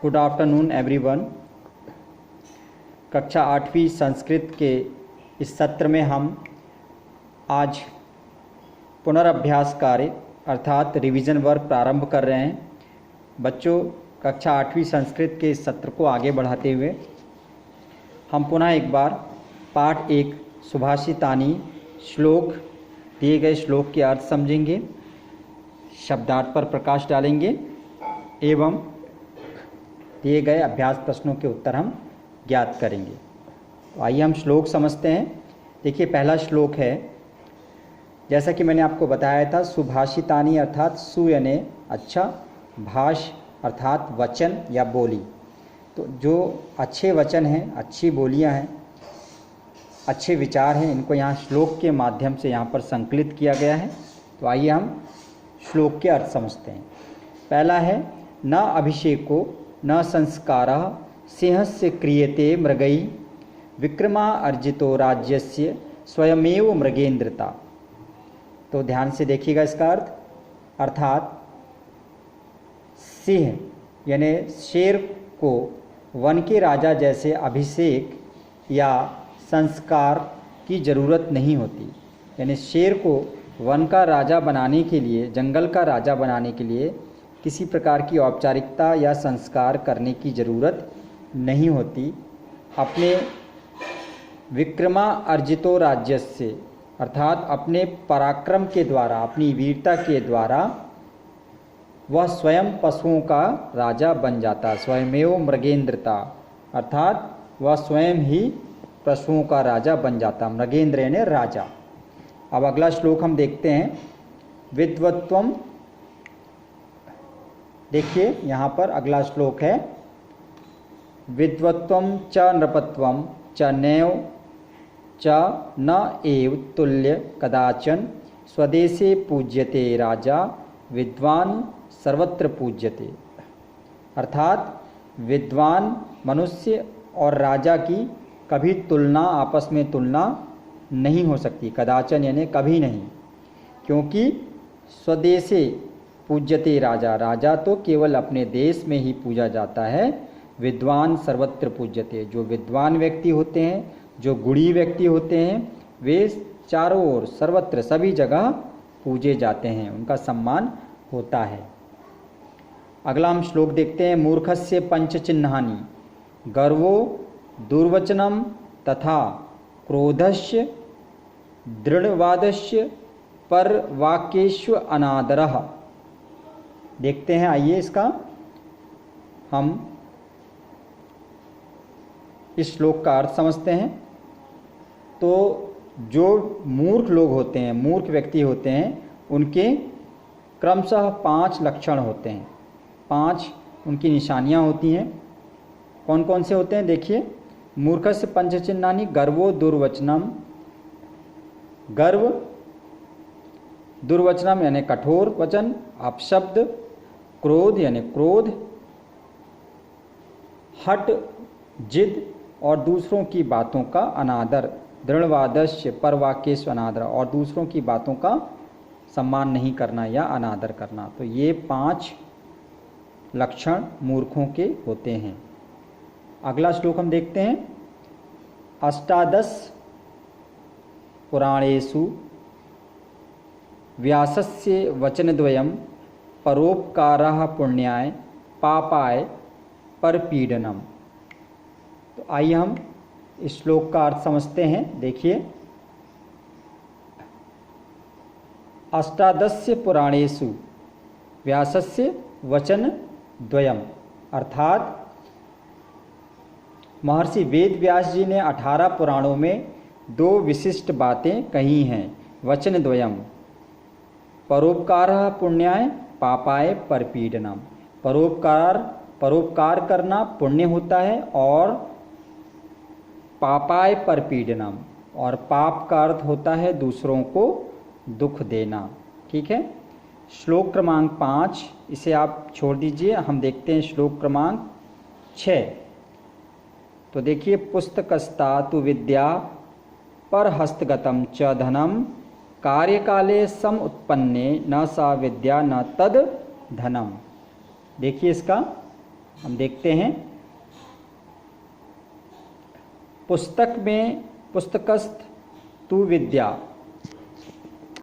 Good afternoon everyone. कक्षा 8वीं संस्कृत के इस सत्र में हम आज पुनरअभ्यास कार्य अर्थात रिवीजन वर्क प्रारंभ कर रहे हैं। बच्चों, कक्षा 8वीं संस्कृत के इस सत्र को आगे बढ़ाते हुए हम पुनः एक बार पाठ 1 सुभाषितानि श्लोक, दिए गए श्लोक के अर्थ समझेंगे, शब्दार्थ पर प्रकाश डालेंगे एवं दिए गए अभ्यास प्रश्नों के उत्तर हम ज्ञात करेंगे। तो आइए हम श्लोक समझते हैं। देखिए, पहला श्लोक है, जैसा कि मैंने आपको बताया था, सुभाषितानि अर्थात सु यानी अच्छा, भाष अर्थात वचन या बोली। तो जो अच्छे वचन हैं, अच्छी बोलियां हैं, अच्छे विचार हैं, इनको यहाँ श्लोक के माध्यम से यहाँ पर संकलित किया गया है। तो आइए हम श्लोक के अर्थ समझते हैं। पहला है, न अभिषेको न संस्कारः सिंहस्य क्रियते मृगै विक्रमा अर्जितो राज्यस्य स्वयमेव मृगेन्द्रता। तो ध्यान से देखिएगा इसका अर्थ, अर्थात सिंह यानी शेर को वन के राजा जैसे अभिषेक या संस्कार की ज़रूरत नहीं होती। यानी शेर को वन का राजा बनाने के लिए, जंगल का राजा बनाने के लिए किसी प्रकार की औपचारिकता या संस्कार करने की ज़रूरत नहीं होती। अपने विक्रमा अर्जितो राज्यस्य अर्थात अपने पराक्रम के द्वारा, अपनी वीरता के द्वारा वह स्वयं पशुओं का राजा बन जाता। स्वयमेव मृगेन्द्रता अर्थात वह स्वयं ही पशुओं का राजा बन जाता। मृगेन्द्र यानी राजा। अब अगला श्लोक हम देखते हैं। विद्वत्वम, देखिए यहाँ पर अगला श्लोक है, विद्वत्वम च नृपत्वम च नैव च न एव तुल्य कदाचन स्वदेशे पूज्यते राजा विद्वान सर्वत्र पूज्यते। अर्थात विद्वान मनुष्य और राजा की कभी तुलना, आपस में तुलना नहीं हो सकती। कदाचन यानी कभी नहीं, क्योंकि स्वदेशे पूज्यते राजा, राजा तो केवल अपने देश में ही पूजा जाता है। विद्वान सर्वत्र पूज्यते, जो विद्वान व्यक्ति होते हैं, जो गुणी व्यक्ति होते हैं, वे चारों ओर सर्वत्र सभी जगह पूजे जाते हैं, उनका सम्मान होता है। अगला हम श्लोक देखते हैं। मूर्खस्य पंचचिह्नानि गर्वो दुर्वचनम तथा क्रोधस्य दृढ़वादस्य पर वाक्येषु अनादरः। देखते हैं, आइए इसका हम इस श्लोक का अर्थ समझते हैं। तो जो मूर्ख लोग होते हैं, मूर्ख व्यक्ति होते हैं, उनके क्रमशः 5 लक्षण होते हैं, 5 उनकी निशानियां होती हैं। कौन कौन से होते हैं? देखिए, मूर्खस्य पंचचिह्नानि गर्वो दुर्वचनम, गर्व, दुर्वचनम यानी कठोर वचन, अपशब्द, क्रोध यानी क्रोध, हट, जिद और दूसरों की बातों का अनादर, दृढ़वादस्य परवाक्येषु अनादर, और दूसरों की बातों का सम्मान नहीं करना या अनादर करना। तो ये 5 लक्षण मूर्खों के होते हैं। अगला श्लोक हम देखते हैं। अष्टादश पुराणेषु व्यासस्य वचनद्वयम् परोपकारः पुण्याय पापाय परपीडनम। तो आइए हम इस श्लोक का अर्थ समझते हैं। देखिए, अष्टादश पुराणेषु व्यासस्य वचन द्वयम् अर्थात महर्षि वेद व्यास जी ने 18 पुराणों में 2 विशिष्ट बातें कही हैं। वचन द्वयम्, परोपकारः पुण्याय पापाय परपीडनम। परोपकार करना पुण्य होता है, और पापाय परपीडनम, और पाप का अर्थ होता है दूसरों को दुख देना। ठीक है। श्लोक क्रमांक 5 इसे आप छोड़ दीजिए, हम देखते हैं श्लोक क्रमांक 6। तो देखिए, पुस्तकस्तातु विद्या पर हस्तगतम च धनम कार्यकाले सम उत्पन्ने न सा विद्या न तद धनम। देखिए इसका हम देखते हैं, पुस्तक में पुस्तकस्थ तु विद्या,